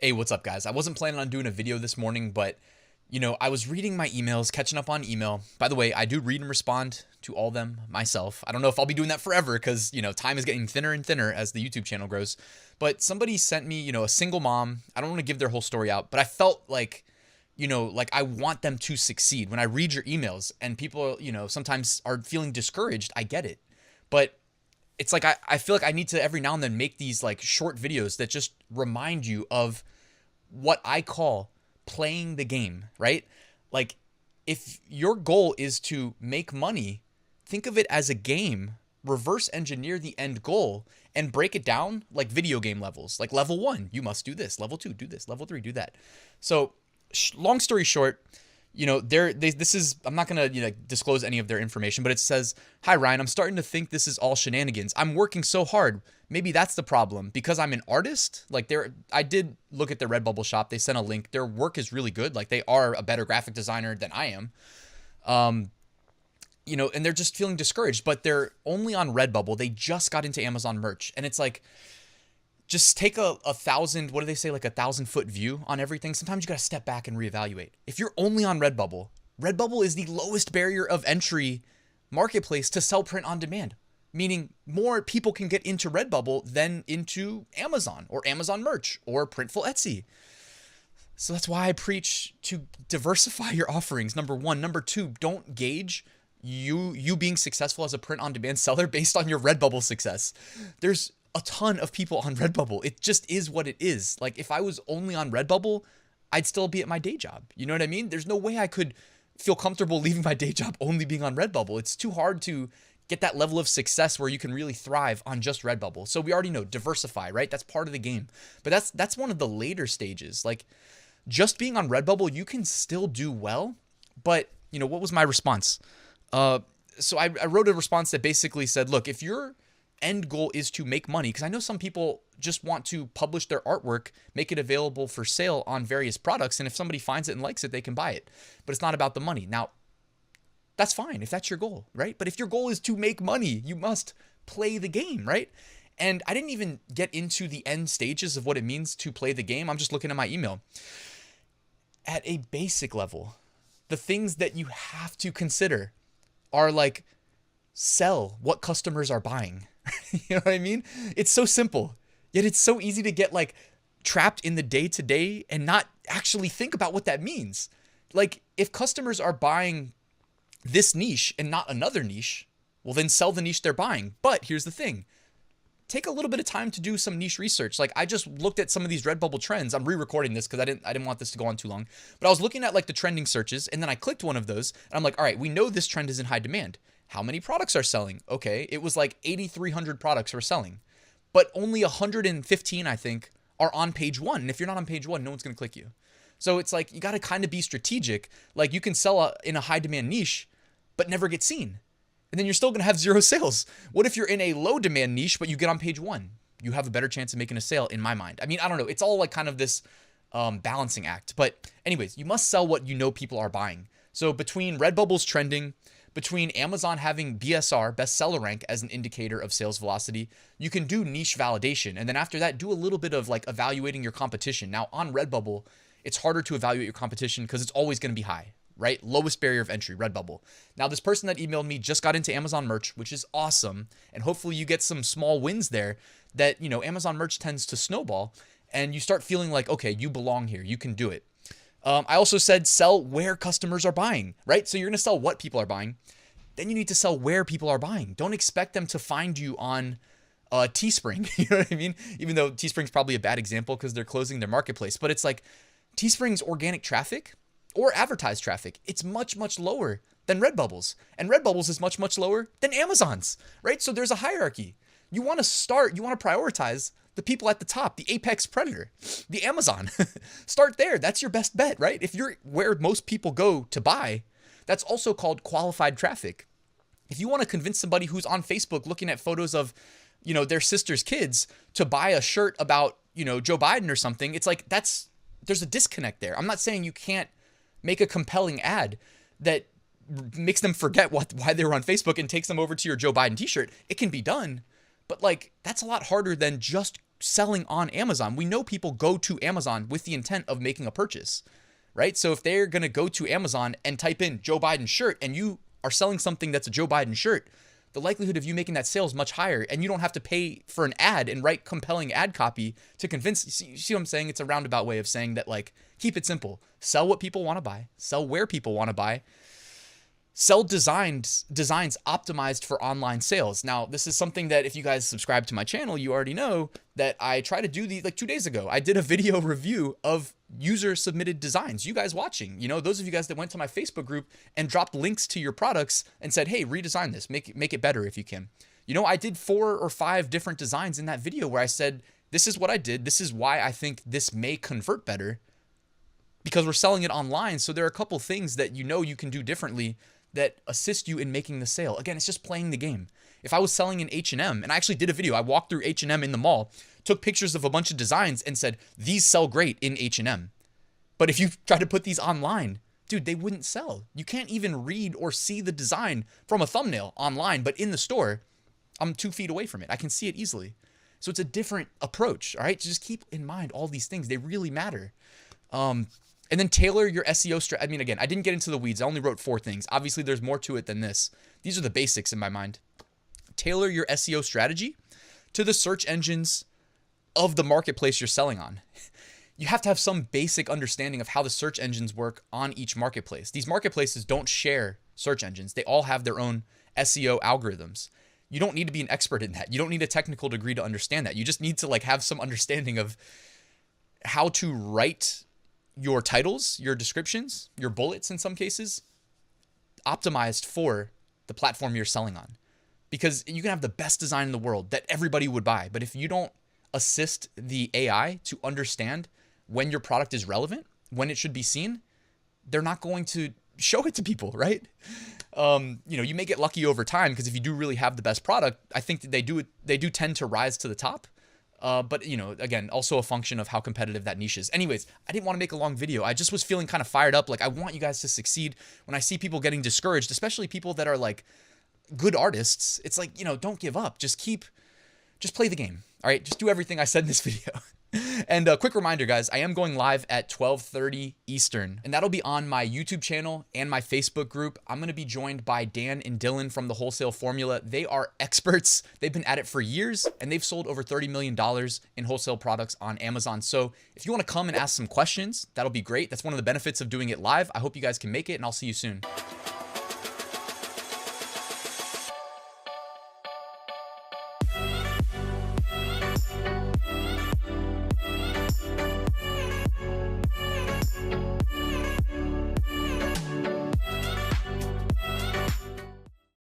Hey, what's up, guys? I wasn't planning on doing a video this morning, but I was reading my emails, catching up on email. By the way, I do read and respond to all of them myself. I don't know if I'll be doing that forever because, time is getting thinner and thinner as the YouTube channel grows. But somebody sent me, a single mom. I don't want to give their whole story out, but I felt like, like I want them to succeed. When I read your emails and people, sometimes are feeling discouraged, I get it. But it's like I feel like I need to every now and then make these like short videos that just remind you of what I call playing the game, right? Like if your goal is to make money, think of it as a game, reverse engineer the end goal and break it down like video game levels. Like level 1, you must do this, level 2, do this, level 3, do that. So long story short, this is, I'm not going to disclose any of their information, but it says, "Hi Ryan, I'm starting to think this is all shenanigans. I'm working so hard. Maybe that's the problem because I'm an artist." Like I did look at their Redbubble shop. They sent a link. Their work is really good. Like they are a better graphic designer than I am. And they're just feeling discouraged, but they're only on Redbubble. They just got into Amazon merch. And it's like, just take a thousand, what do they say, like 1,000-foot view on everything. Sometimes you got to step back and reevaluate. If you're only on Redbubble, Redbubble is the lowest barrier of entry marketplace to sell print on demand, meaning more people can get into Redbubble than into Amazon or Amazon merch or Printful Etsy. So that's why I preach to diversify your offerings. Number one. Number two, don't gauge you being successful as a print on demand seller based on your Redbubble success. There's a ton of people on Redbubble. It just is what it is. Like if I was only on Redbubble, I'd still be at my day job. You know what I mean? There's no way I could feel comfortable leaving my day job only being on Redbubble. It's too hard to get that level of success where you can really thrive on just Redbubble. So we already know, diversify, right? That's part of the game. But that's one of the later stages. Like just being on Redbubble, you can still do well. But what was my response? So I wrote a response that basically said, look, if your end goal is to make money, because I know some people just want to publish their artwork, make it available for sale on various products, and if somebody finds it and likes it, they can buy it. But it's not about the money. Now, that's fine if that's your goal, right? But if your goal is to make money, you must play the game, right? And I didn't even get into the end stages of what it means to play the game. I'm just looking at my email. At a basic level, the things that you have to consider are like sell what customers are buying. You know what I mean? It's so simple, yet it's so easy to get like trapped in the day to day and not actually think about what that means. Like if customers are buying this niche and not another niche, well then sell the niche they're buying. But here's the thing. Take a little bit of time to do some niche research. Like I just looked at some of these Redbubble trends. I'm re-recording this because I didn't want this to go on too long. But I was looking at like the trending searches and then I clicked one of those and I'm like, all right, we know this trend is in high demand. How many products are selling? Okay, it was like 8,300 products were selling, but only 115, I think, are on page 1. And if you're not on page 1, no one's going to click you. So it's like you got to kind of be strategic. Like you can sell in a high demand niche, but never get seen. And then you're still going to have 0 sales. What if you're in a low demand niche, but you get on page 1? You have a better chance of making a sale in my mind. I mean, I don't know. It's all like kind of this balancing act. But anyways, you must sell what you know people are buying. So between Redbubble's trending, between Amazon having BSR, bestseller rank, as an indicator of sales velocity, you can do niche validation. And then after that, do a little bit of like evaluating your competition. Now on Redbubble, it's harder to evaluate your competition because it's always going to be high, right? Lowest barrier of entry, Redbubble. Now this person that emailed me just got into Amazon merch, which is awesome. And hopefully you get some small wins there that, Amazon merch tends to snowball and you start feeling like, okay, you belong here. You can do it. I also said sell where customers are buying, right? So you're going to sell what people are buying. Then you need to sell where people are buying. Don't expect them to find you on Teespring. You know what I mean? Even though Teespring's probably a bad example because they're closing their marketplace. But it's like Teespring's organic traffic or advertised traffic, it's much, much lower than Redbubble's. And Redbubble's is much, much lower than Amazon's, right? So there's a hierarchy. You want to prioritize the people at the top, the apex predator, the Amazon. Start there. That's your best bet, right? If you're where most people go to buy, that's also called qualified traffic. If you want to convince somebody who's on Facebook looking at photos of, their sister's kids to buy a shirt about, Joe Biden or something, it's like there's a disconnect there. I'm not saying you can't make a compelling ad that makes them forget why they were on Facebook and takes them over to your Joe Biden t-shirt. It can be done. But like, that's a lot harder than just selling on Amazon. We know people go to Amazon with the intent of making a purchase, right? So if they're going to go to Amazon and type in Joe Biden shirt and you are selling something that's a Joe Biden shirt, the likelihood of you making that sale is much higher, and you don't have to pay for an ad and write compelling ad copy to convince. You see what I'm saying? It's a roundabout way of saying that, like, keep it simple. Sell what people want to buy, sell where people want to buy, sell designs optimized for online sales. Now, this is something that if you guys subscribe to my channel, you already know that I try to do these. Like 2 days ago, I did a video review of user submitted designs. You guys watching, those of you guys that went to my Facebook group and dropped links to your products and said, hey, redesign this, make it better if you can. I did 4 or 5 different designs in that video where I said, this is what I did. This is why I think this may convert better, because we're selling it online. So there are a couple things that you can do differently that assist you in making the sale. Again, it's just playing the game. If I was selling in H&M, and I actually did a video, I walked through H&M in the mall, took pictures of a bunch of designs and said, these sell great in H&M. But if you try to put these online, dude, they wouldn't sell. You can't even read or see the design from a thumbnail online, but in the store, I'm 2 feet away from it. I can see it easily. So it's a different approach, all right? So just keep in mind all these things. They really matter. And then tailor your SEO strategy. I mean, again, I didn't get into the weeds. I only wrote 4 things. Obviously, there's more to it than this. These are the basics in my mind. Tailor your SEO strategy to the search engines of the marketplace you're selling on. You have to have some basic understanding of how the search engines work on each marketplace. These marketplaces don't share search engines. They all have their own SEO algorithms. You don't need to be an expert in that. You don't need a technical degree to understand that. You just need to have some understanding of how to write your titles, your descriptions, your bullets in some cases, optimized for the platform you're selling on. Because you can have the best design in the world that everybody would buy, but if you don't assist the AI to understand when your product is relevant, when it should be seen, they're not going to show it to people, right? You may get lucky over time, because if you do really have the best product, I think that they do tend to rise to the top. But again, also a function of how competitive that niche is. Anyways, I didn't want to make a long video. I just was feeling kind of fired up. Like, I want you guys to succeed. When I see people getting discouraged, especially people that are like good artists, it's like, don't give up. Just play the game. All right. Just do everything I said in this video. And a quick reminder, guys, I am going live at 12:30 Eastern, and that'll be on my YouTube channel and my Facebook group. I'm going to be joined by Dan and Dylan from the Wholesale Formula. They are experts. They've been at it for years, and they've sold over $30 million in wholesale products on Amazon. So if you want to come and ask some questions, that'll be great. That's one of the benefits of doing it live. I hope you guys can make it, and I'll see you soon.